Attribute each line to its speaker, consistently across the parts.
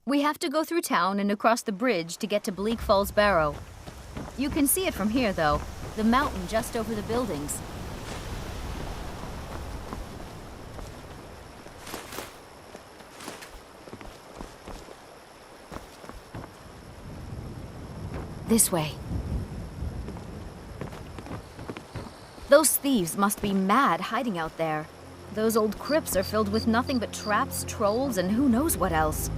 Speaker 1: We have to go through town and across the bridge to get to Bleak Falls Barrow. You can see it from here, though. The mountain just over the buildings. This way. Those thieves must be mad hiding out there. Those old crypts are filled with nothing but traps, trolls, and who knows what else.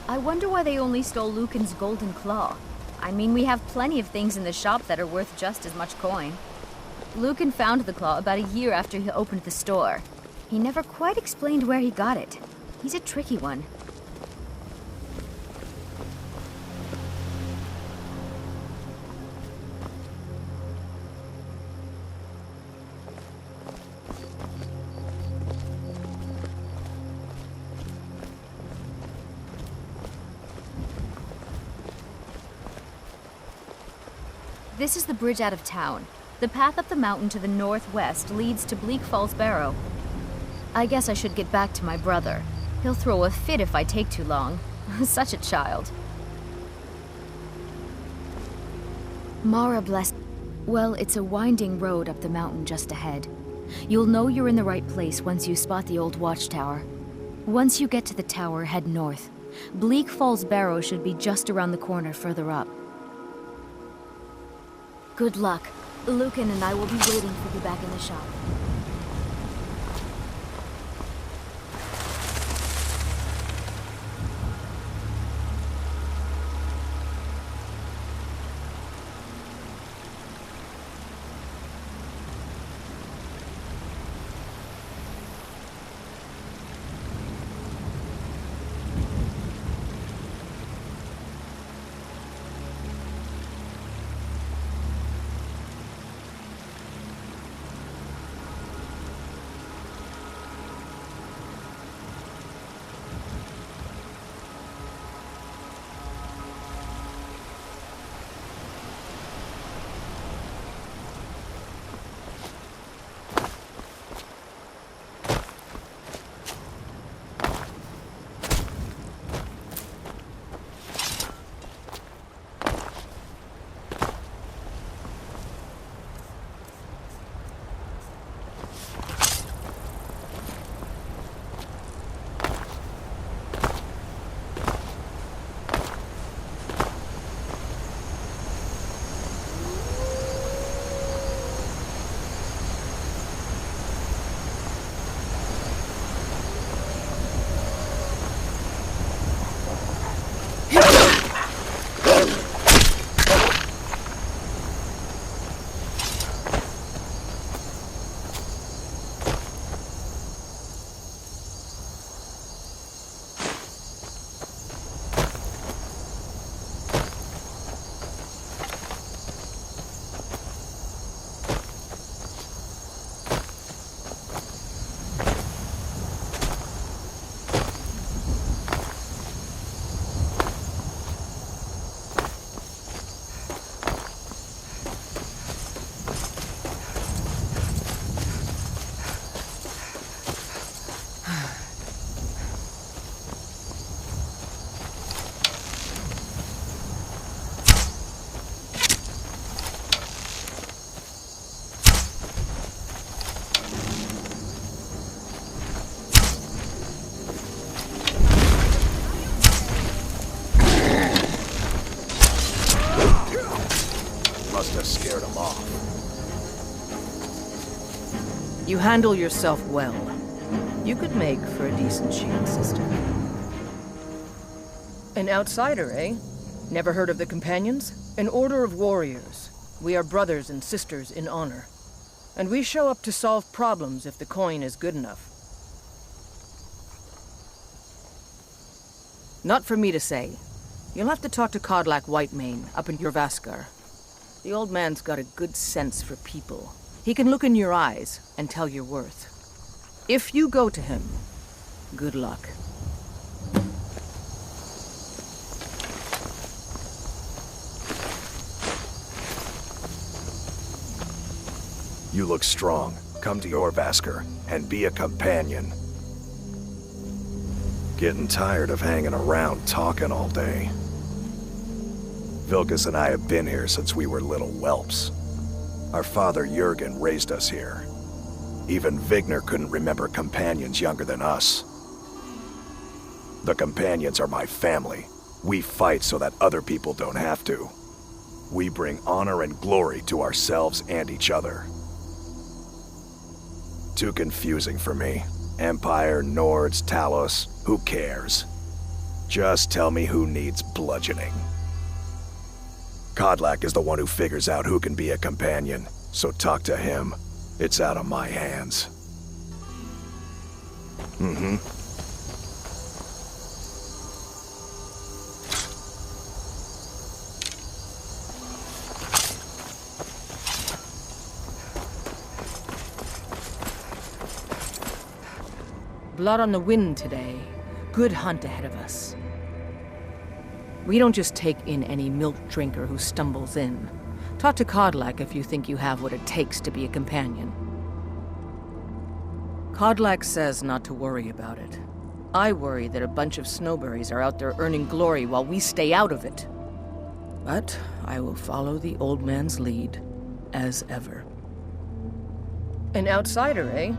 Speaker 1: I wonder why they only stole Lucan's golden claw. I mean, we have plenty of things in the shop that are worth just as much coin. Lucan found the claw about a year after he opened the store. He never quite explained where he got it. He's a tricky one. This is the bridge out of town. The path up the mountain to the northwest leads to Bleak Falls Barrow. I guess I should get back to my brother. He'll throw a fit if I take too long. Such a child. Mara bless... Well, it's a winding road up the mountain just ahead. You'll know you're in the right place once you spot the old watchtower. Once you get to the tower, head north. Bleak Falls Barrow should be just around the corner further up. Good luck. Lucan and I will be waiting for you back in the shop.
Speaker 2: Scared him off.
Speaker 3: You handle yourself well. You could make for a decent shield system. An outsider, eh? Never heard of the Companions? An order of warriors. We are brothers and sisters in honor. And we show up to solve problems if the coin is good enough. Not for me to say. You'll have to talk to Codlac Whitemane up in Jorvaskar. The old man's got a good sense for people. He can look in your eyes and tell your worth. If you go to him, good luck.
Speaker 2: You look strong. Come to Jorvaskr and be a companion. Getting tired of hanging around talking all day. Vilkas and I have been here since we were little whelps. Our father Jurgen raised us here. Even Vigner couldn't remember companions younger than us. The companions are my family. We fight so that other people don't have to. We bring honor and glory to ourselves and each other. Too confusing for me. Empire, Nords, Talos, who cares? Just tell me who needs bludgeoning. Kodlak is the one who figures out who can be a companion, so talk to him. It's out of my hands.
Speaker 3: Blood on the wind today. Good hunt ahead of us. We don't just take in any milk drinker who stumbles in. Talk to Kodlak if you think you have what it takes to be a companion. Kodlak says not to worry about it. I worry that a bunch of snowberries are out there earning glory while we stay out of it. But I will follow the old man's lead, as ever. An outsider, eh?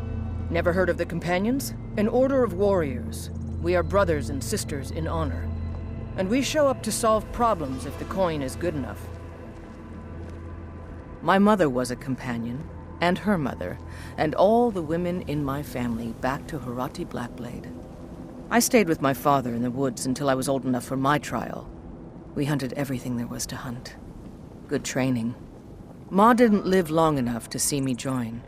Speaker 3: Never heard of the Companions? An order of warriors. We are brothers and sisters in honor. And we show up to solve problems if the coin is good enough. My mother was a companion, and her mother, and all the women in my family back to Harati Blackblade. I stayed with my father in the woods until I was old enough for my trial. We hunted everything there was to hunt. Good training. Ma didn't live long enough to see me join,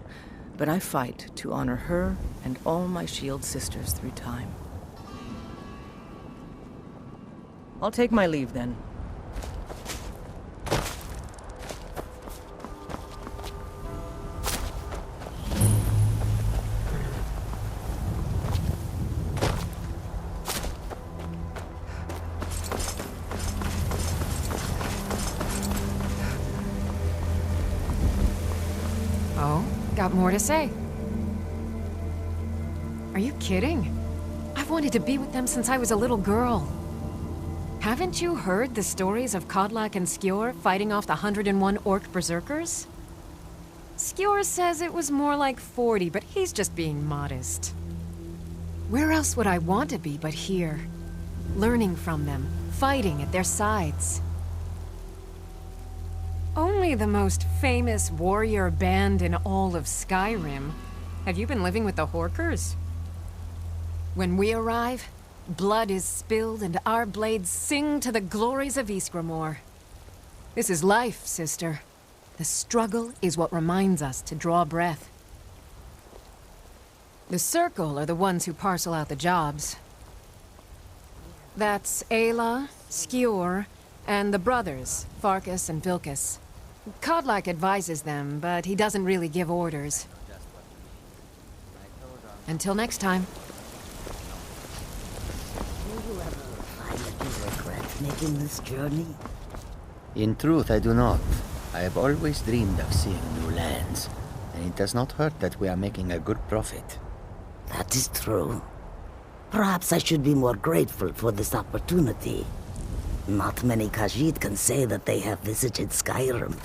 Speaker 3: but I fight to honor her and all my shield sisters through time. I'll take my leave then.
Speaker 4: Oh, got more to say. Are you kidding? I've wanted to be with them since I was a little girl. Haven't you heard the stories of Kodlak and Skjor fighting off the 101 orc berserkers? Skjor says it was more like 40, but he's just being modest. Where else would I want to be but here? Learning from them, fighting at their sides. Only the most famous warrior band in all of Skyrim. Have you been living with the Horkers? When we arrive, blood is spilled and our blades sing to the glories of Ysgramor. This is life, sister. The struggle is what reminds us to draw breath. The Circle are the ones who parcel out the jobs. That's Ayla, Skjor, and the brothers, Farkas and Vilkas. Kodlak advises them, but he doesn't really give orders. Until next time.
Speaker 5: Do you ever find that you regret making this journey?
Speaker 6: In truth, I do not. I have always dreamed of seeing new lands, and it does not hurt that we are making a good profit.
Speaker 5: That is true. Perhaps I should be more grateful for this opportunity. Not many Khajiit can say that they have visited Skyrim.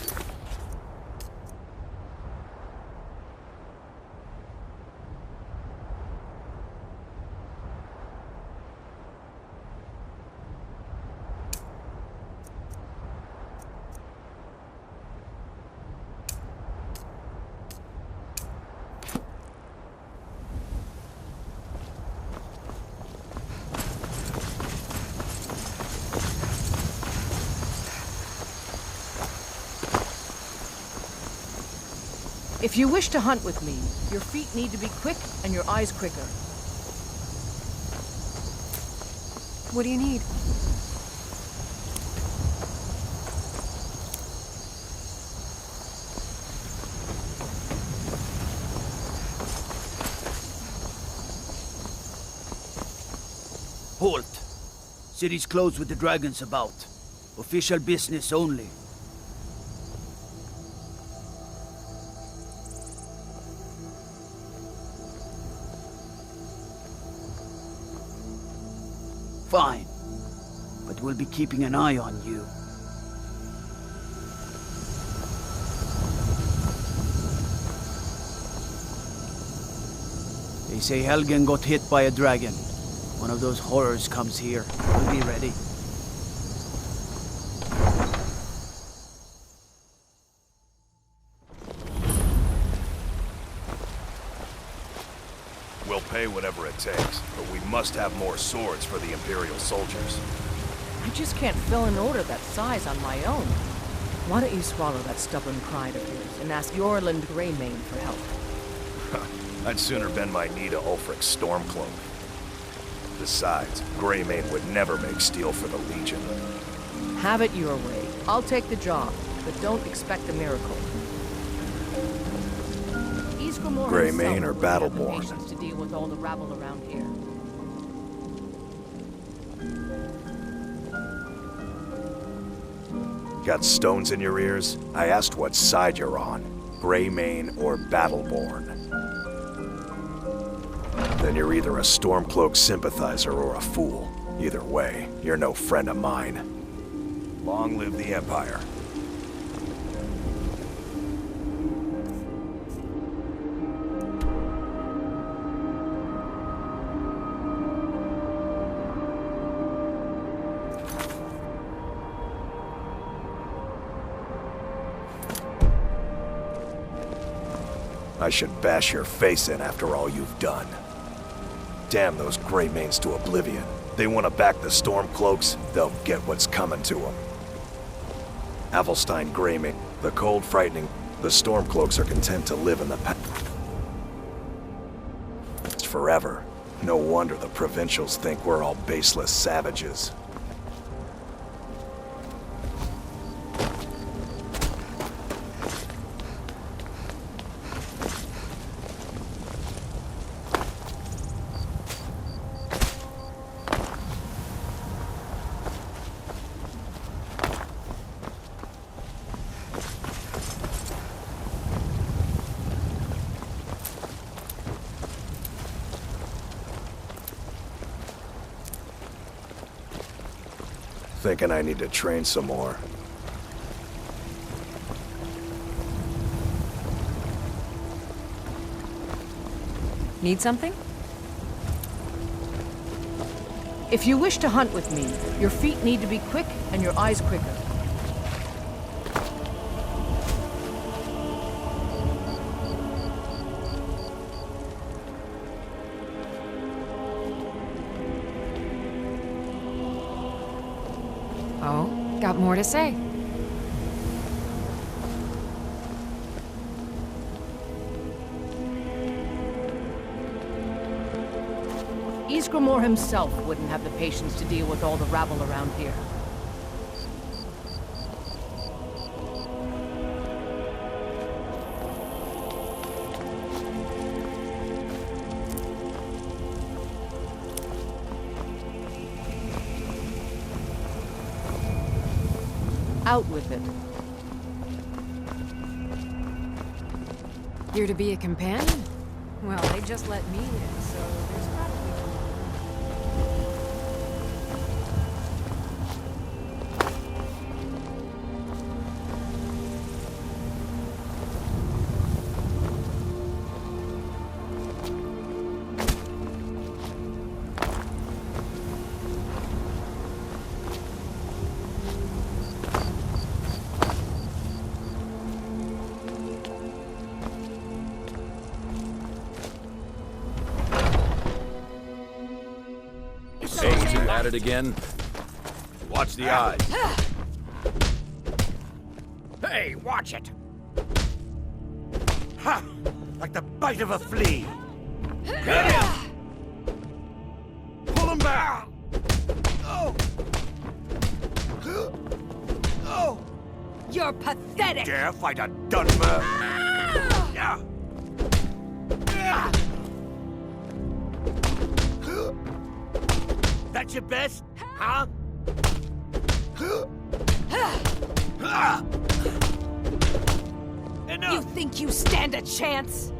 Speaker 3: If you wish to hunt with me, your feet need to be quick and your eyes quicker.
Speaker 4: What do you need?
Speaker 7: Halt. City's closed with the dragons about. Official business only. Fine. But we'll be keeping an eye on you. They say Helgen got hit by a dragon. One of those horrors comes here. We'll be ready.
Speaker 2: We'll pay whatever it takes, but we must have more swords for the Imperial soldiers.
Speaker 3: I just can't fill an order that size on my own. Why don't you swallow that stubborn pride of yours and ask Yorland Greymane for help?
Speaker 2: I'd sooner bend my knee to Ulfric's Stormcloak. Besides, Greymane would never make steel for the Legion.
Speaker 3: Have it your way. I'll take the job, but don't expect a miracle.
Speaker 2: Greymane or Battleborn?
Speaker 3: Patience to deal with all the rabble around here.
Speaker 2: Got stones in your ears? I asked what side you're on. Greymane or Battleborn? Then you're either a Stormcloak sympathizer or a fool. Either way, you're no friend of mine. Long live the Empire. I should bash your face in after all you've done. Damn those Greymanes to oblivion. They want to back the Stormcloaks, they'll get what's coming to them. Avelstein Greymane, the cold frightening, the Stormcloaks are content to live in the past forever. No wonder the provincials think we're all baseless savages. Thinking I need to train some more.
Speaker 4: Need something?
Speaker 3: If you wish to hunt with me, your feet need to be quick and your eyes quicker.
Speaker 4: Oh, got more to say.
Speaker 3: Ysgramor himself wouldn't have the patience to deal with all the rabble around here. Out with it.
Speaker 4: You're to be a companion? Well, they just let me in, so there's probably...
Speaker 8: At it again. Watch the eyes.
Speaker 9: Hey, watch it! Ha! Like the bite of a flea! Get him! Pull him back! Oh! Oh!
Speaker 10: You're pathetic!
Speaker 9: Dare fight a Dunmer? Yeah! That's your best? Huh? Enough!
Speaker 10: You think you stand a chance?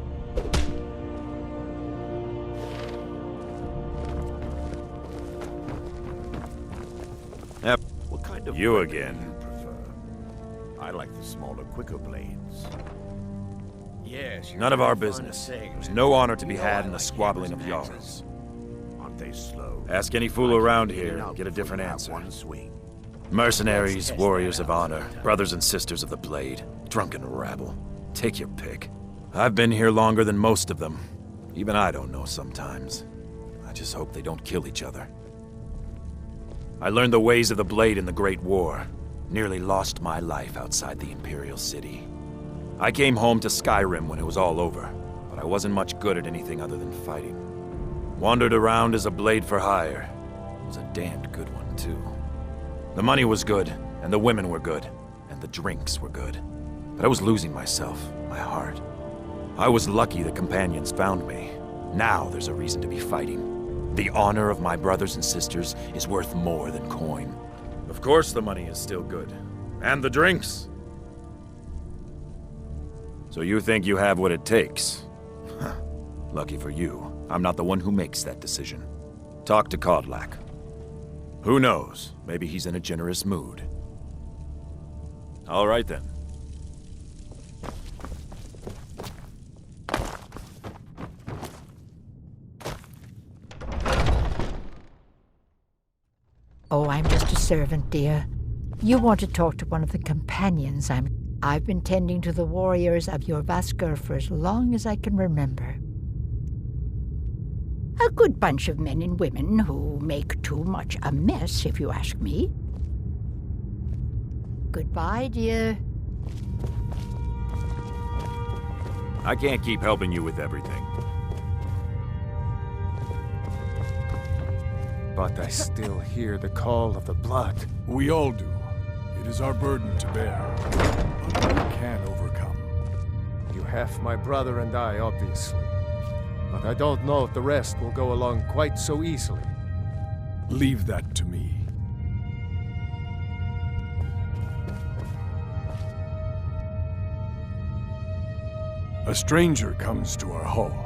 Speaker 9: What kind of
Speaker 2: You
Speaker 9: weapon
Speaker 2: again.
Speaker 9: do you prefer? I like the smaller, quicker blades. Yes.
Speaker 2: None of our business. There's no honor to be had in the squabbling of yards.
Speaker 9: Aren't they slow?
Speaker 2: Ask any fool around here, get a different answer.
Speaker 9: One swing.
Speaker 2: Mercenaries, warriors of honor, brothers and sisters of the blade, drunken rabble. Take your pick. I've been here longer than most of them. Even I don't know sometimes. I just hope they don't kill each other. I learned the ways of the blade in the Great War. Nearly lost my life outside the Imperial City. I came home to Skyrim when it was all over, but I wasn't much good at anything other than fighting. Wandered around as a blade for hire. It was a damned good one, too. The money was good, and the women were good, and the drinks were good. But I was losing myself, my heart. I was lucky the companions found me. Now there's a reason to be fighting. The honor of my brothers and sisters is worth more than coin. Of course the money is still good. And the drinks. So you think you have what it takes? Huh. Lucky for you, I'm not the one who makes that decision. Talk to Kodlak. Who knows? Maybe he's in a generous mood. All right then.
Speaker 11: Oh, I'm just a servant, dear. You want to talk to one of the companions. I've been tending to the warriors of your Vaskr for as long as I can remember. A good bunch of men and women who make too much a mess, if you ask me. Goodbye, dear.
Speaker 2: I can't keep helping you with everything.
Speaker 12: But I still hear the call of the blood.
Speaker 13: We all do. It is our burden to bear, but we can overcome.
Speaker 12: You have my brother and I, obviously. But I don't know if the rest will go along quite so easily.
Speaker 13: Leave that to me. A stranger comes to our hall.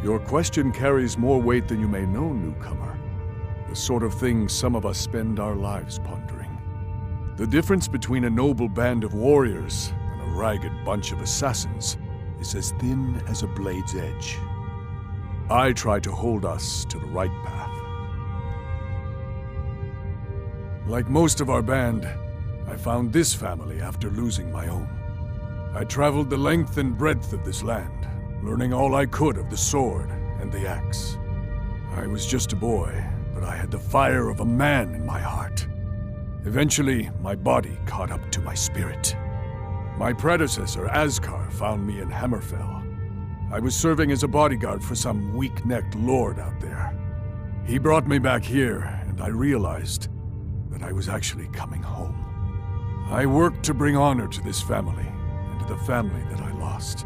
Speaker 13: Your question carries more weight than you may know, newcomer. The sort of thing some of us spend our lives pondering. The difference between a noble band of warriors and a ragged bunch of assassins is as thin as a blade's edge. I try to hold us to the right path. Like most of our band, I found this family after losing my own. I traveled the length and breadth of this land, learning all I could of the sword and the axe. I was just a boy, but I had the fire of a man in my heart. Eventually, my body caught up to my spirit. My predecessor, Askar, found me in Hammerfell. I was serving as a bodyguard for some weak-necked lord out there. He brought me back here, and I realized that I was actually coming home. I worked to bring honor to this family, and to the family that I lost.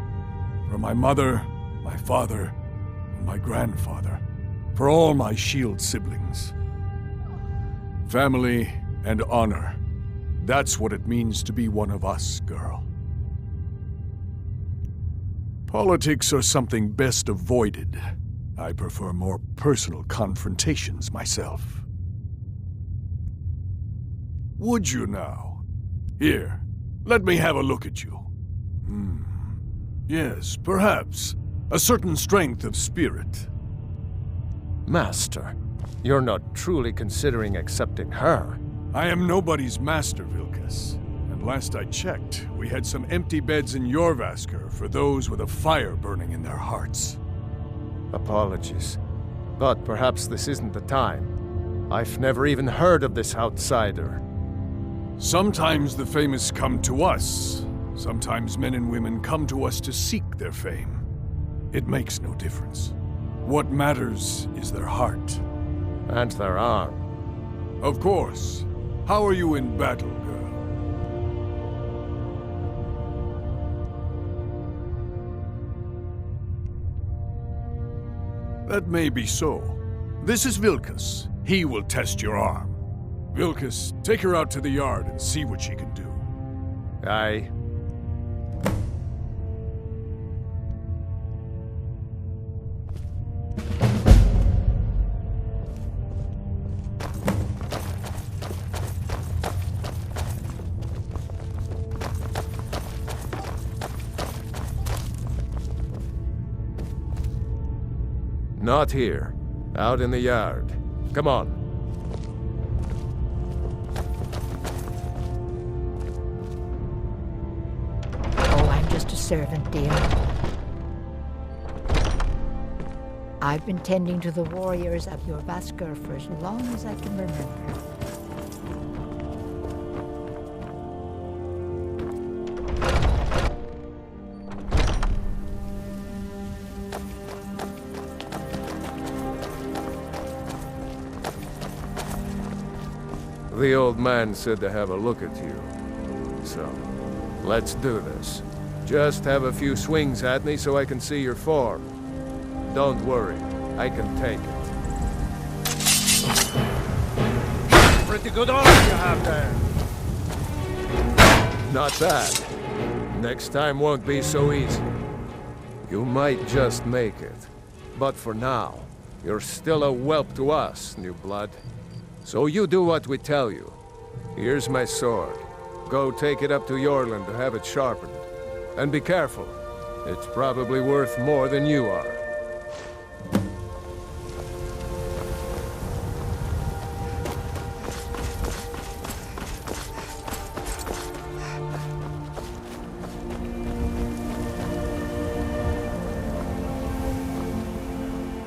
Speaker 13: For my mother, my father, and my grandfather. For all my shield siblings. Family and honor. That's what it means to be one of us, girl. Politics are something best avoided. I prefer more personal confrontations myself. Would you now? Here, let me have a look at you. Yes, perhaps. A certain strength of spirit.
Speaker 12: Master, you're not truly considering accepting her.
Speaker 13: I am nobody's master, Vilkas. And last I checked, we had some empty beds in your Vaskr for those with a fire burning in their hearts.
Speaker 12: Apologies, but perhaps this isn't the time. I've never even heard of this outsider.
Speaker 13: Sometimes the famous come to us. Sometimes men and women come to us to seek their fame. It makes no difference. What matters is their heart.
Speaker 12: And their arm.
Speaker 13: Of course. How are you in battle, girl? That may be so, This is Vilkas. He will test your arm. Vilkas, take her out to the yard and see what she can do.
Speaker 12: Aye. Not here. Out in the yard. Come on.
Speaker 11: Oh, I'm just a servant, dear. I've been tending to the warriors of your Vaskr for as long as I can remember.
Speaker 12: The old man said to have a look at you. So, let's do this. Just have a few swings at me so I can see your form. Don't worry, I can take it.
Speaker 9: Pretty good arm you have there.
Speaker 12: Not bad. Next time won't be so easy. You might just make it. But for now, you're still a whelp to us, new blood. So you do what we tell you. Here's my sword. Go take it up to Yorland to have it sharpened. And be careful. It's probably worth more than you are.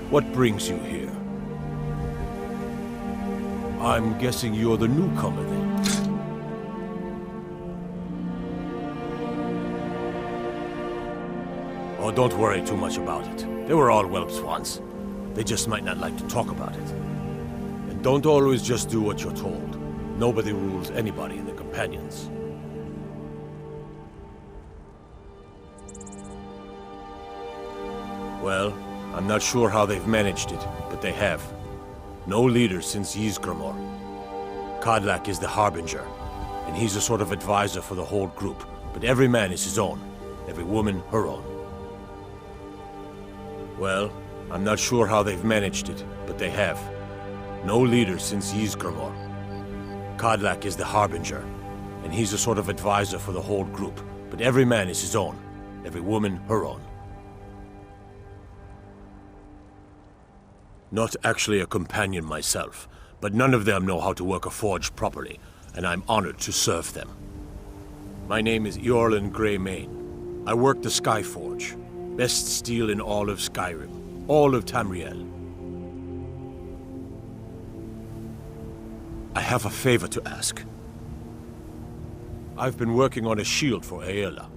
Speaker 9: What brings you here? I'm guessing you're the newcomer then. Oh, don't worry too much about it. They were all whelps once. They just might not like to talk about it. And don't always just do what you're told. Nobody rules anybody in the Companions. Well, I'm not sure how they've managed it, but they have. No leader since Ysgramor. Kodlak is the Harbinger, and he's a sort of advisor for the whole group, but every man is his own, every woman her own. Well, I'm not sure how they've managed it, but they have. No leader since Ysgramor. Kodlak is the Harbinger, and he's a sort of advisor for the whole group, but every man is his own, every woman her own. Not actually a companion myself, but none of them know how to work a forge properly, and I'm honored to serve them. My name is Eorlin Greymane. I work the Skyforge. Best steel in all of Skyrim, all of Tamriel. I have a favor to ask. I've been working on a shield for Aela.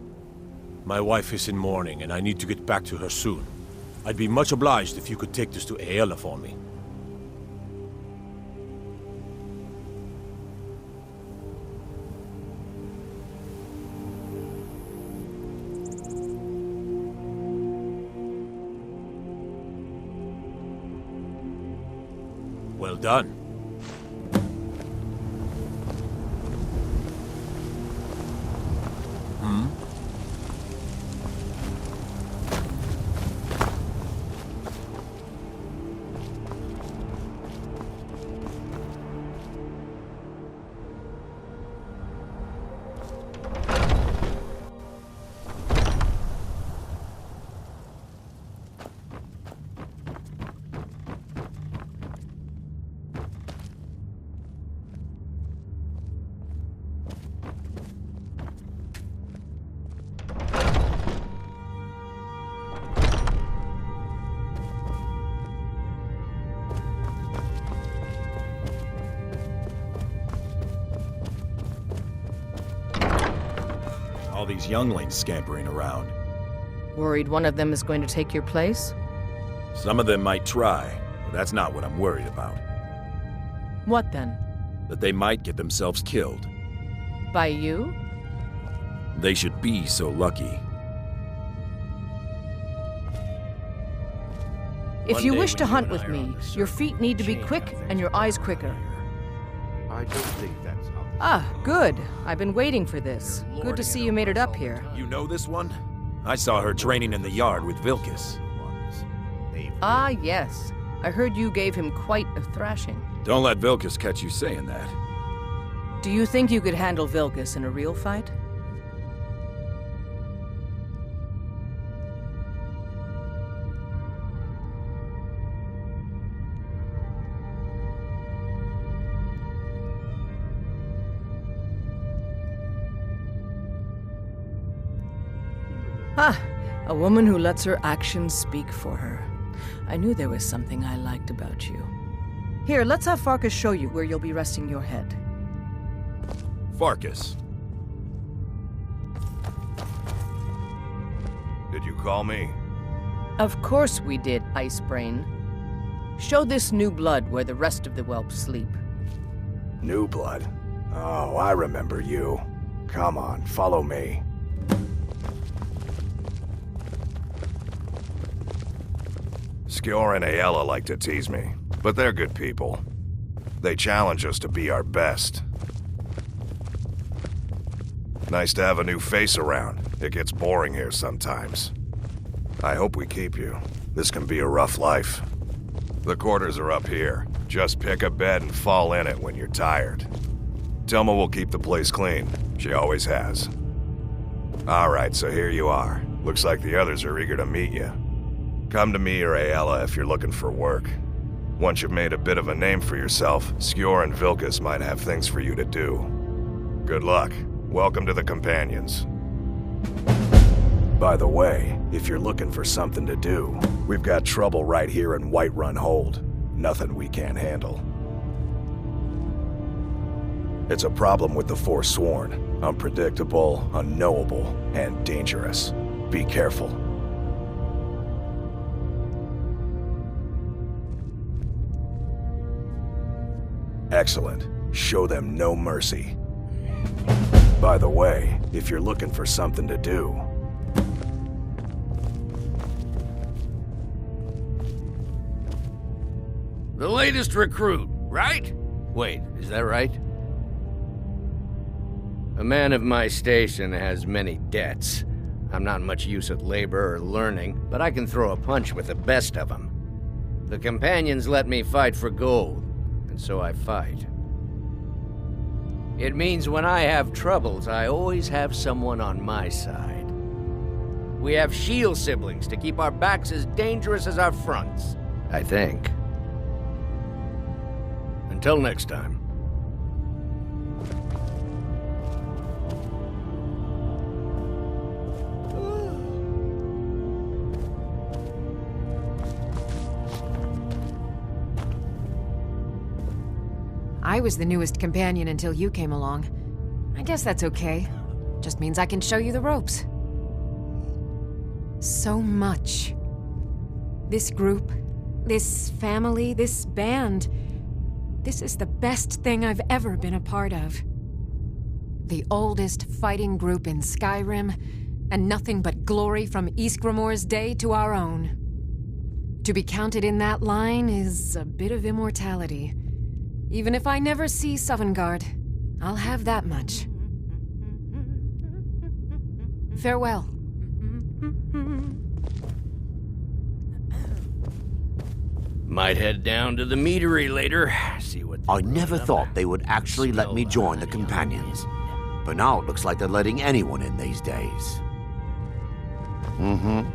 Speaker 9: My wife is in mourning, and I need to get back to her soon. I'd be much obliged if you could take this to Aela for me. Well done.
Speaker 2: All these younglings scampering around.
Speaker 3: Worried one of them is going to take your place?
Speaker 2: Some of them might try, but that's not what I'm worried about.
Speaker 3: What then?
Speaker 2: That they might get themselves killed.
Speaker 3: By you?
Speaker 2: They should be so lucky.
Speaker 3: If you wish to hunt with me, your feet need to be quick and your eyes quicker.
Speaker 8: I don't think that's how this
Speaker 3: Ah, good. I've been waiting for this. Good to see you made it up here.
Speaker 14: You know this one? I saw her training in the yard with Vilkis.
Speaker 3: Ah, yes. I heard you gave him quite a thrashing.
Speaker 14: Don't let Vilkis catch you saying that.
Speaker 3: Do you think you could handle Vilkis in a real fight? Ah, a woman who lets her actions speak for her. I knew there was something I liked about you. Here, let's have Farkas show you where you'll be resting your head.
Speaker 14: Farkas. Did you call me?
Speaker 3: Of course we did, Ice Brain. Show this new blood where the rest of the whelps sleep.
Speaker 2: New blood? Oh, I remember you. Come on, follow me. Skjor and Aella like to tease me, but they're good people. They challenge us to be our best. Nice to have a new face around. It gets boring here sometimes. I hope we keep you. This can be a rough life. The quarters are up here. Just pick a bed and fall in it when you're tired. Tilma will keep the place clean. She always has. Alright, so here you are. Looks like the others are eager to meet you. Come to me or Aella if you're looking for work. Once you've made a bit of a name for yourself, Skjor and Vilkis might have things for you to do. Good luck. Welcome to the Companions. By the way, if you're looking for something to do, we've got trouble right here in Whiterun Hold. Nothing we can't handle. It's a problem with the Forsworn. Unpredictable, unknowable, and dangerous. Be careful. Excellent. Show them no mercy. By the way, if you're looking for something to do...
Speaker 8: The latest recruit, right? Wait, is that right? A man of my station has many debts. I'm not much use at labor or learning, but I can throw a punch with the best of them. The Companions let me fight for gold, and so I fight. It means when I have troubles, I always have someone on my side. We have shield siblings to keep our backs as dangerous as our fronts, I think. Until next time.
Speaker 4: I was the newest companion until you came along. I guess that's okay. Just means I can show you the ropes. So much. This group, this family, this band. This is the best thing I've ever been a part of. The oldest fighting group in Skyrim, and nothing but glory from Ysgramor's day to our own. To be counted in that line is a bit of immortality. Even if I never see Sovngarde, I'll have that much. Farewell.
Speaker 8: Might head down to the meadery later, see what...
Speaker 15: I never thought they would actually let me join the Companions. But now it looks like they're letting anyone in these days. Mm-hmm.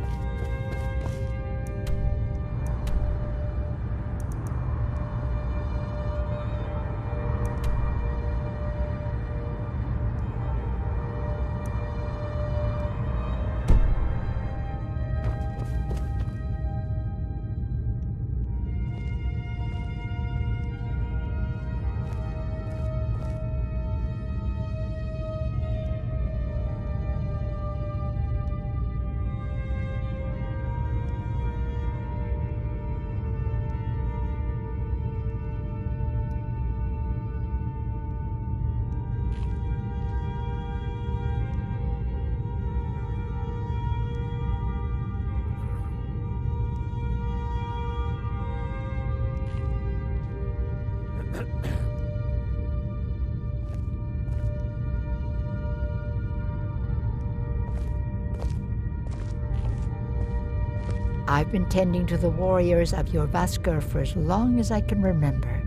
Speaker 11: I've been tending to the warriors of your Vasker for as long as I can remember.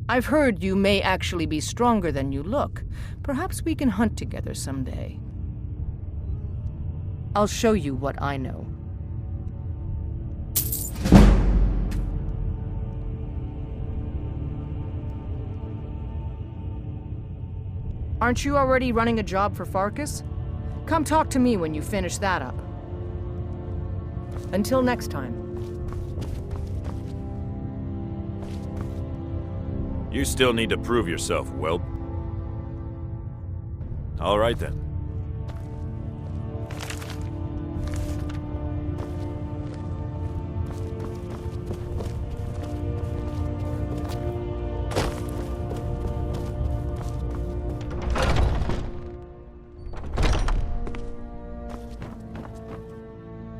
Speaker 3: I've heard you may actually be stronger than you look. Perhaps we can hunt together someday. I'll show you what I know. Aren't you already running a job for Farkas? Come talk to me when you finish that up. Until next time.
Speaker 14: You still need to prove yourself, whelp. All right then.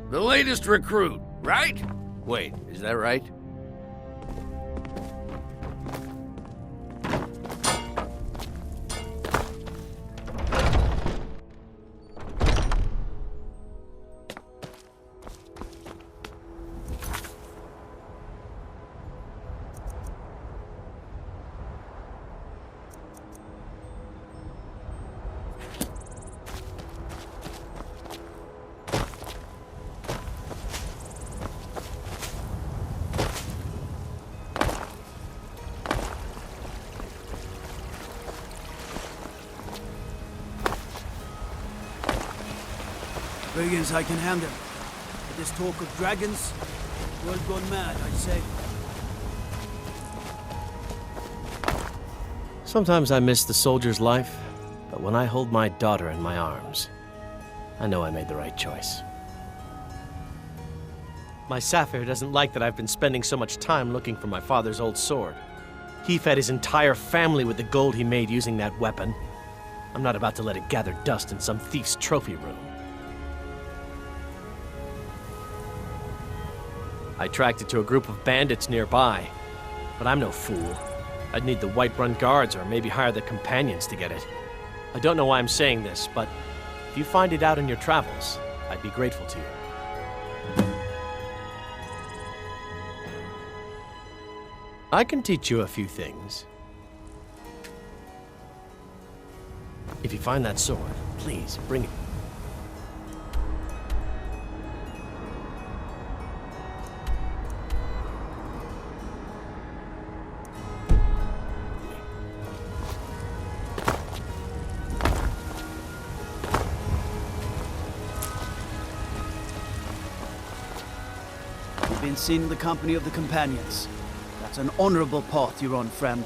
Speaker 8: The latest recruit, right? Wait, is that right?
Speaker 7: Friggins I can handle. But this talk of dragons, world gone mad, I'd say.
Speaker 16: Sometimes I miss the soldier's life, but when I hold my daughter in my arms, I know I made the right choice. My Sapphire doesn't like that I've been spending so much time looking for my father's old sword. He fed his entire family with the gold he made using that weapon. I'm not about to let it gather dust in some thief's trophy room. I tracked it to a group of bandits nearby, but I'm no fool. I'd need the Whiterun Guards or maybe hire the Companions to get it. I don't know why I'm saying this, but if you find it out in your travels, I'd be grateful to you. I can teach you a few things. If you find that sword, please bring it.
Speaker 7: You've been seen in the company of the Companions. That's an honorable path you're on, friend.